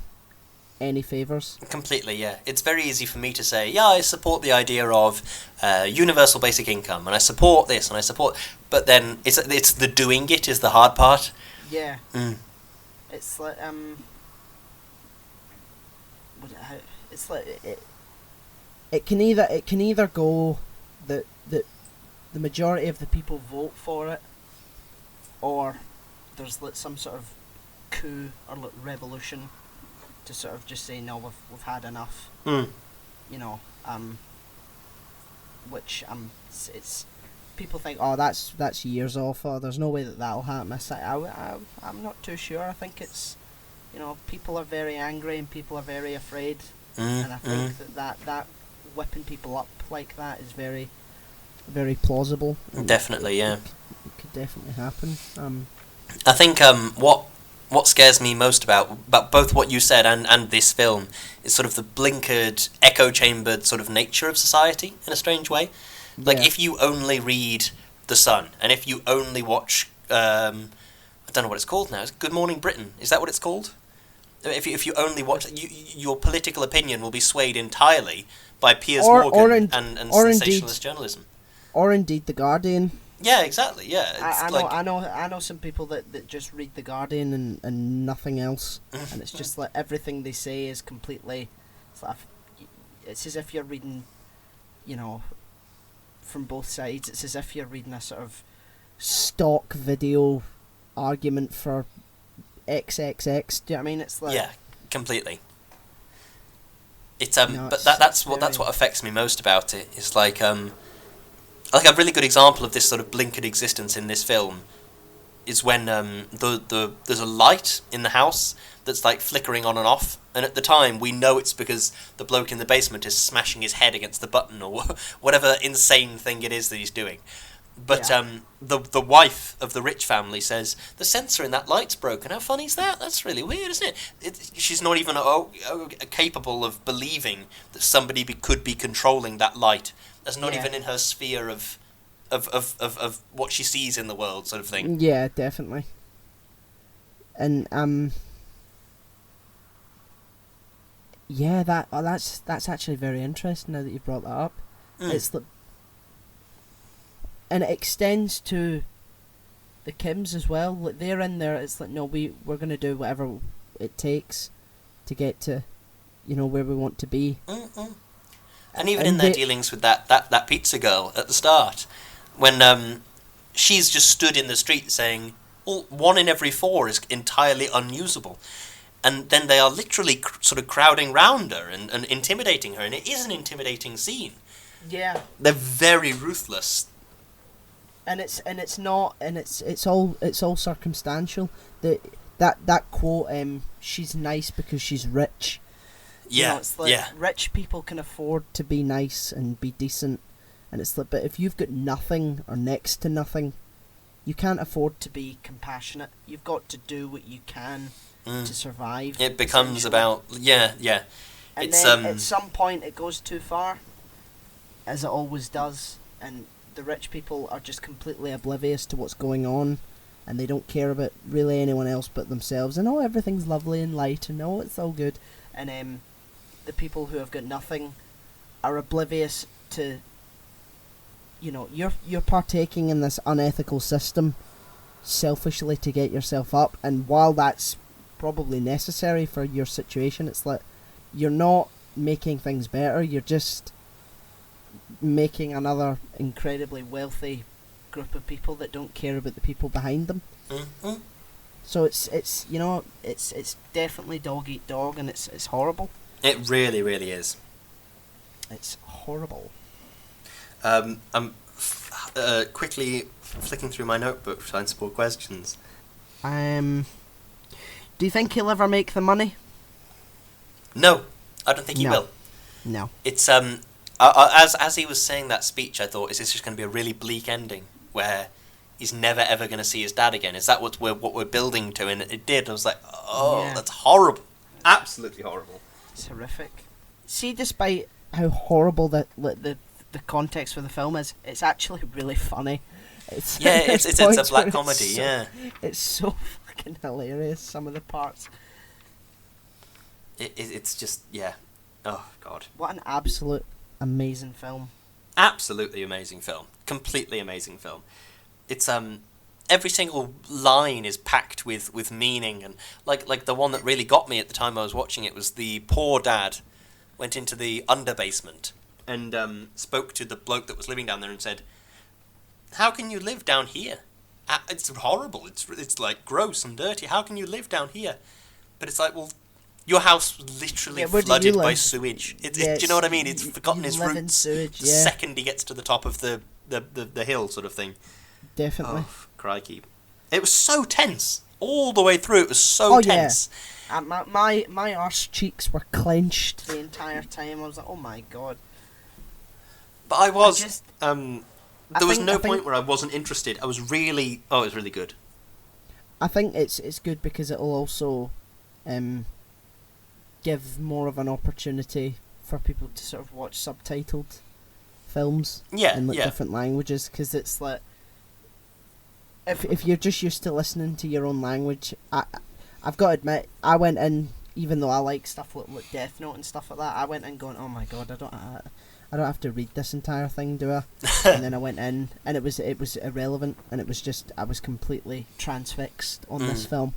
any favours. Completely, yeah. It's very easy for me to say, yeah, I support the idea of universal basic income, and I support this, and I support... But then it's the doing it is the hard part. Yeah. Mm. It's like, it's like, it can either go that the majority of the people vote for it, or there's like some sort of coup or like revolution to sort of just say, no, we've had enough. Mm. You know, which it's people think, oh, that's years off. Oh, there's no way that'll happen. I'm not too sure. I think it's, you know, people are very angry and people are very afraid, and I think that whipping people up like that is very, very plausible. Definitely, yeah. It could definitely happen. I think what scares me most about both what you said and this film is sort of the blinkered, echo-chambered sort of nature of society in a strange way. Like, Yeah. if you only read The Sun, and if you only watch, I don't know what it's called now, is it Good Morning Britain? Is that what it's called? If you only watch, your political opinion will be swayed entirely by Piers Morgan and sensationalist journalism. Or indeed The Guardian. Yeah, exactly. Yeah, I know some people that just read The Guardian and nothing else, and it's just like everything they say is completely. It's as if you're reading, you know, from both sides. It's as if you're reading a sort of stock video argument for XXX. Do you know what I mean? It's like, yeah, completely. It's No, but it's that's what affects me most about it. Is like a really good example of this sort of blinkered existence in this film is when there's a light in the house that's like flickering on and off, and at the time we know it's because the bloke in the basement is smashing his head against the button or whatever insane thing it is that he's doing. But Yeah. The wife of the rich family says, the sensor in that light's broken. How funny is that? That's really weird, isn't it? She's not even capable of believing that somebody could be controlling that light. That's not Yeah. even in her sphere of what she sees in the world, sort of thing. Yeah, definitely. And yeah, that's actually very interesting now that you've brought that up. It's the, and it extends to the Kims as well. Like, they're in there. It's like, no, we're gonna do whatever it takes to get to, you know, where we want to be. And even in their dealings with that pizza girl at the start, when she's just stood in the street saying, well, 1 in every 4 is entirely unusable. And then they are literally sort of crowding round her and intimidating her, and it is an intimidating scene. Yeah. They're very ruthless. And it's all circumstantial. That quote, she's nice because she's rich. Yeah, You know, it's like, yeah. rich people can afford to be nice and be decent, and it's like, but if you've got nothing or next to nothing, you can't afford to be compassionate. You've got to do what you can to survive. It becomes essentially. about yeah. And It's then at some point it goes too far, as it always does, and the rich people are just completely oblivious to what's going on, and they don't care about really anyone else but themselves, and everything's lovely and light, and it's all good, and the people who have got nothing are oblivious to, you know, you're partaking in this unethical system selfishly to get yourself up, and while that's probably necessary for your situation, it's like, you're not making things better, you're just making another incredibly wealthy group of people that don't care about the people behind them. So it's you know, it's definitely dog eat dog, and it's horrible. It really, really is. It's horrible. I'm quickly flicking through my notebook trying to support questions. Do you think he'll ever make the money? No, I don't think he No. will. No. It's as he was saying that speech, I thought, is this just going to be a really bleak ending where he's never ever going to see his dad again? Is that what we're building to? And it did. I was like, oh, Yeah. that's horrible. Absolutely horrible. It's horrific. See, despite how horrible the context for the film is, it's actually really funny. It's Yeah, it's a black comedy. so, Yeah, it's so fucking hilarious, some of the parts. It's just, yeah. Oh, God. What an absolute amazing film. Absolutely amazing film. Completely amazing film. It's, every single line is packed with meaning, and like the one that really got me at the time I was watching it was the poor dad went into the underbasement and spoke to the bloke that was living down there and said, "How can you live down here? It's horrible. It's like gross and dirty. How can you live down here?" But it's like, well, your house was literally flooded by sewage. Do you know what I mean? It's forgotten his roots sewage, the second he gets to the top of the hill, sort of thing. Definitely. Oh, crikey. It was so tense. All the way through, it was so tense. Yeah. My arse cheeks were clenched the entire time. I was like, oh my God. But I was... there was no point where I wasn't interested. I was really... Oh, it was really good. I think it's good because it'll also give more of an opportunity for people to sort of watch subtitled films in different languages, because it's like... If you're just used to listening to your own language, I've got to admit, I went in, even though I like stuff like Death Note and stuff like that, I went in going, oh my God, I don't have to read this entire thing, do I? And then I went in, and it was irrelevant, and it was just, I was completely transfixed on this film.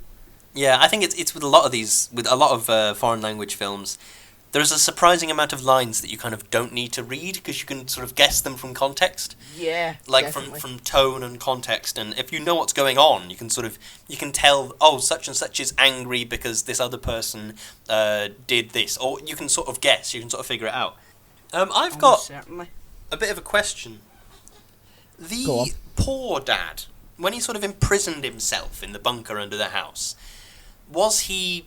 Yeah, I think it's with a lot of foreign language films. There's a surprising amount of lines that you kind of don't need to read because you can sort of guess them from context. Yeah, like definitely. from tone and context, and if you know what's going on, you can tell, oh, such and such is angry because this other person did this, or you can sort of guess, you can sort of figure it out. I've got a bit of a question. The poor dad, when he sort of imprisoned himself in the bunker under the house, was he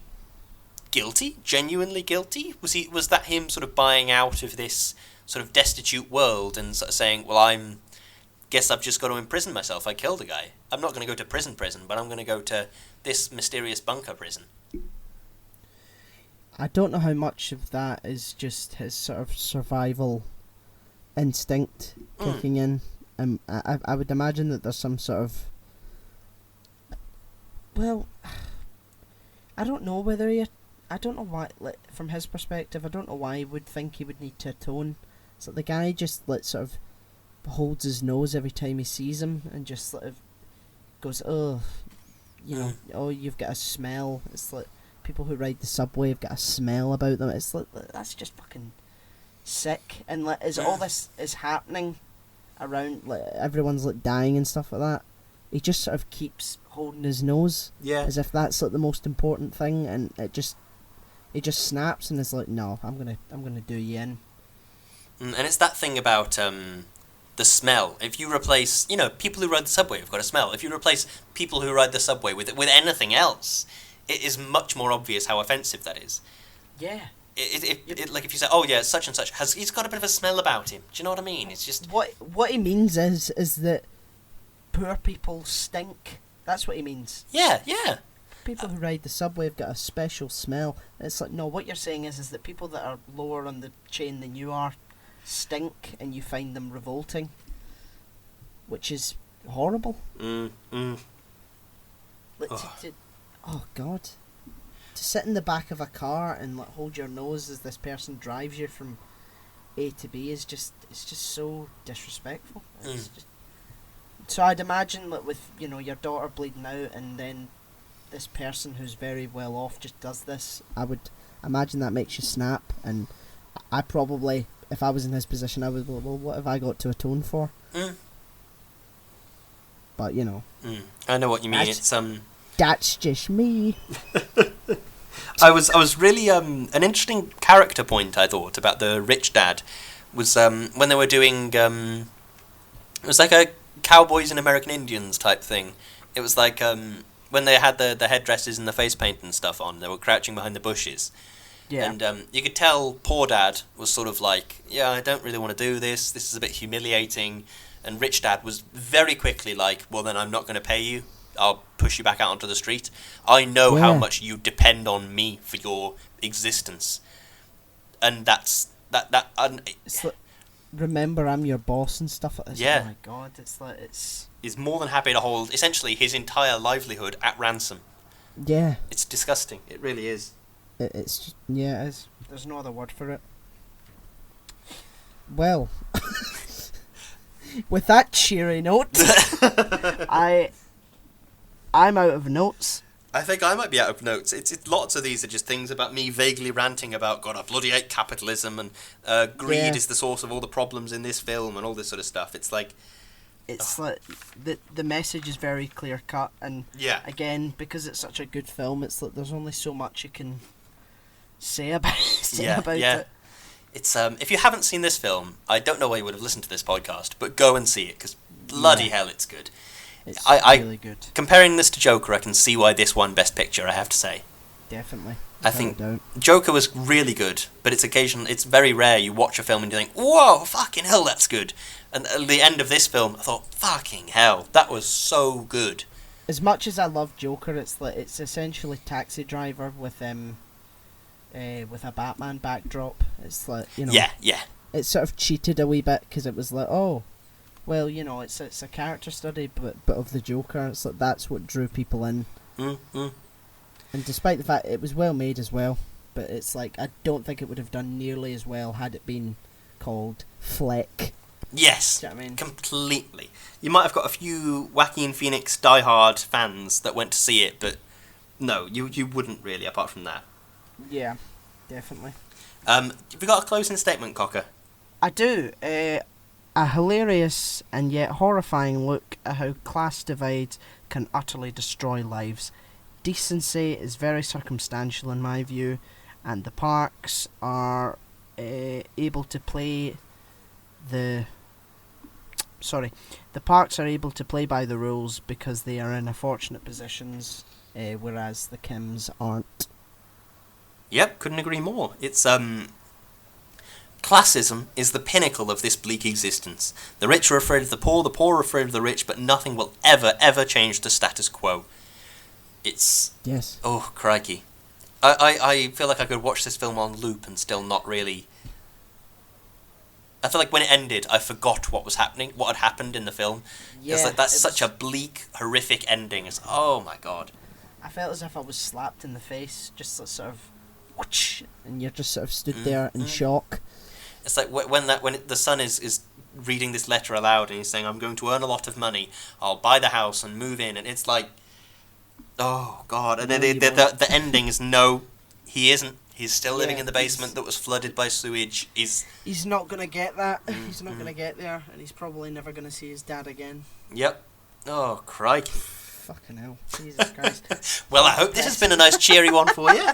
guilty? Genuinely guilty? Was that him sort of buying out of this sort of destitute world and sort of saying, well, guess I've just got to imprison myself. I killed a guy. I'm not going to go to prison, but I'm going to go to this mysterious bunker prison. I don't know how much of that is just his sort of survival instinct kicking in. I would imagine that there's some sort of... Well, I don't know whether I don't know why, like, from his perspective, I don't know why he would think he would need to atone. So the guy just, like, sort of holds his nose every time he sees him and just sort of goes, oh, you know, oh, you've got a smell. It's like people who ride the subway have got a smell about them. It's like, that's just fucking sick. And like, as all this is happening around, like, everyone's like dying and stuff like that, he just sort of keeps holding his nose, as if that's like the most important thing, and he just snaps and is like, no, I'm gonna do you in. And it's that thing about the smell. If you replace, people who ride the subway have got a smell. If you replace people who ride the subway with anything else, it is much more obvious how offensive that is. Yeah. Like if you say, oh yeah, such and such he's got a bit of a smell about him. Do you know what I mean? It's just what he means is that poor people stink. That's what he means. Yeah. People who ride the subway have got a special smell. It's like, no, what you're saying is that people that are lower on the chain than you are stink, and you find them revolting, which is horrible. Oh God, to sit in the back of a car and like hold your nose as this person drives you from A to B it's just so disrespectful. So I'd imagine that with, your daughter bleeding out and then this person who's very well off just does this, I would imagine that makes you snap, and I probably, if I was in his position, I would go, well, what have I got to atone for? But, I know what you mean. That's just me. I was really an interesting character point, I thought, about the rich dad was when they were doing it was like a Cowboys and American Indians type thing. It was like when they had the headdresses and the face paint and stuff on, they were crouching behind the bushes. Yeah. And you could tell poor dad was sort of like, yeah, I don't really want to do this. This is a bit humiliating. And rich dad was very quickly like, well, then I'm not going to pay you. I'll push you back out onto the street. I know how much you depend on me for your existence. And that's that. It's like, remember, I'm your boss and stuff like this. Yeah. Oh my God, it's like, He's more than happy to hold essentially his entire livelihood at ransom. Yeah. It's disgusting. It really is. It's just, yeah, it is. There's no other word for it. Well, with that cheery note, I'm out of notes. I think I might be out of notes. It's lots of these are just things about me vaguely ranting about, God, I bloody hate capitalism, and greed is the source of all the problems in this film, and all this sort of stuff. It's like... It's like the message is very clear cut, and again, because it's such a good film, it's like there's only so much you can say about it. It's if you haven't seen this film, I don't know why you would have listened to this podcast, but go and see it, because bloody hell, it's good. It's really good. Comparing this to Joker, I can see why this won Best Picture, I have to say. Definitely. I think Joker was really good, but it's very rare you watch a film and you think, whoa, fucking hell, that's good. And at the end of this film, I thought, fucking hell, that was so good. As much as I love Joker, it's essentially Taxi Driver with a Batman backdrop. It's like, you know... Yeah. It sort of cheated a wee bit, because it was like, oh, well, you know, it's a character study, but of the Joker. It's like, that's what drew people in. Mm-hmm. And despite the fact it was well made as well, but it's like, I don't think it would have done nearly as well had it been called Fleck. Yes, Do you know what I mean? Completely. You might have got a few Joaquin Phoenix diehard fans that went to see it, but no, you wouldn't really, apart from that. Yeah, definitely. Have you got a closing statement, Cocker? I do. A hilarious and yet horrifying look at how class divides can utterly destroy lives. Decency is very circumstantial in my view, and the parks are able to play the parks are able to play by the rules because they are in fortunate positions, whereas the Kims aren't. Yep, couldn't agree more. It's classism is the pinnacle of this bleak existence. The rich are afraid of the poor are afraid of the rich, but nothing will ever change the status quo. It's... Yes. Oh, crikey. I feel like I could watch this film on loop and still not really... I feel like when it ended, I forgot what was happening, what had happened in the film. Yeah, it's like, that's such a bleak, horrific ending. It's, oh my god. I felt as if I was slapped in the face, just sort of... whoosh, and you're just sort of stood there in shock. It's like when the son is reading this letter aloud and he's saying, I'm going to earn a lot of money, I'll buy the house and move in, and it's like, oh god. And then the ending is no, he isn't. He's still living in the basement that was flooded by sewage. He's not going to get that. He's not going to get there, and he's probably never going to see his dad again. Yep. Oh, crikey. Fucking hell. Jesus Christ. Well, I hope this has been a nice cheery one for you.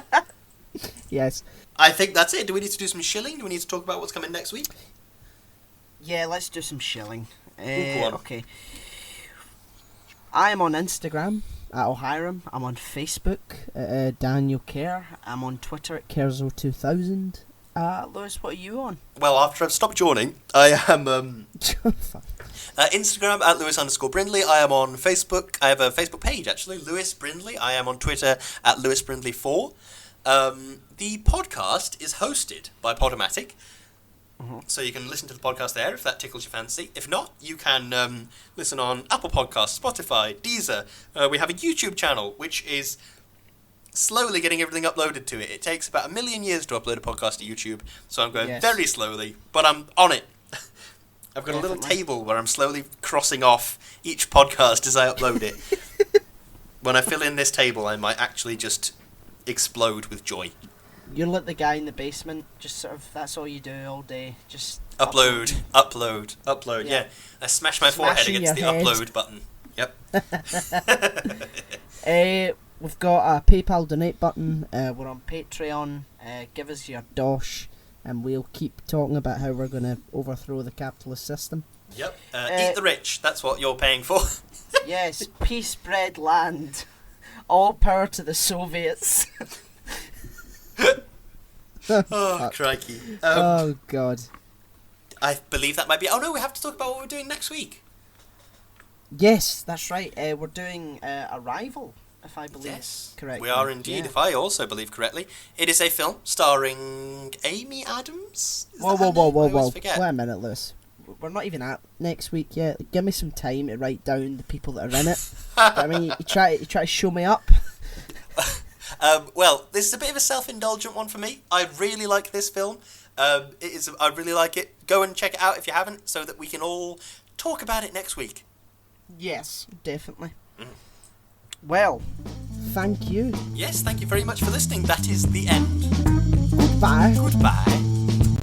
Yes. I think that's it. Do we need to do some shilling? Do we need to talk about what's coming next week? Yeah, let's do some shilling. Go on. Okay. I am on Instagram at O'Hiram. I'm on Facebook at Daniel Kerr. I'm on Twitter at Kerzo2000. Lewis, what are you on? Well, after I've stopped yawning, I am Instagram at Lewis_Brindley. I am on Facebook. I have a Facebook page, actually, Lewis Brindley. I am on Twitter at LewisBrindley4. The podcast is hosted by Podomatic. So you can listen to the podcast there if that tickles your fancy. If not, you can listen on Apple Podcasts, Spotify, Deezer. We have a YouTube channel, which is slowly getting everything uploaded to it. It takes about 1 million years to upload a podcast to YouTube, so I'm going very slowly, but I'm on it. I've got a little table where I'm slowly crossing off each podcast as I upload it. When I fill in this table, I might actually just explode with joy. You're like the guy in the basement, just sort of, that's all you do all day, just... Upload, yeah. I smash my forehead against the upload button. Yep. We've got a PayPal donate button, we're on Patreon, give us your dosh, and we'll keep talking about how we're going to overthrow the capitalist system. Yep, eat the rich, that's what you're paying for. Yes, peace, bread, land, all power to the Soviets. Oh, crikey. Oh, God. I believe that might be... Oh, no, we have to talk about what we're doing next week. Yes, that's right. We're doing Arrival, if I believe correctly. We are indeed, if I also believe correctly. It is a film starring Amy Adams? Whoa. Wait a minute, Lewis. We're not even at next week yet. Give me some time to write down the people that are in it. I mean, you try to show me up. Well, this is a bit of a self-indulgent one for me. I really like this film. I really like it. Go and check it out if you haven't, so that we can all talk about it next week. Yes, definitely. Well, thank you. Yes, thank you very much for listening. That is the end. Goodbye. Goodbye.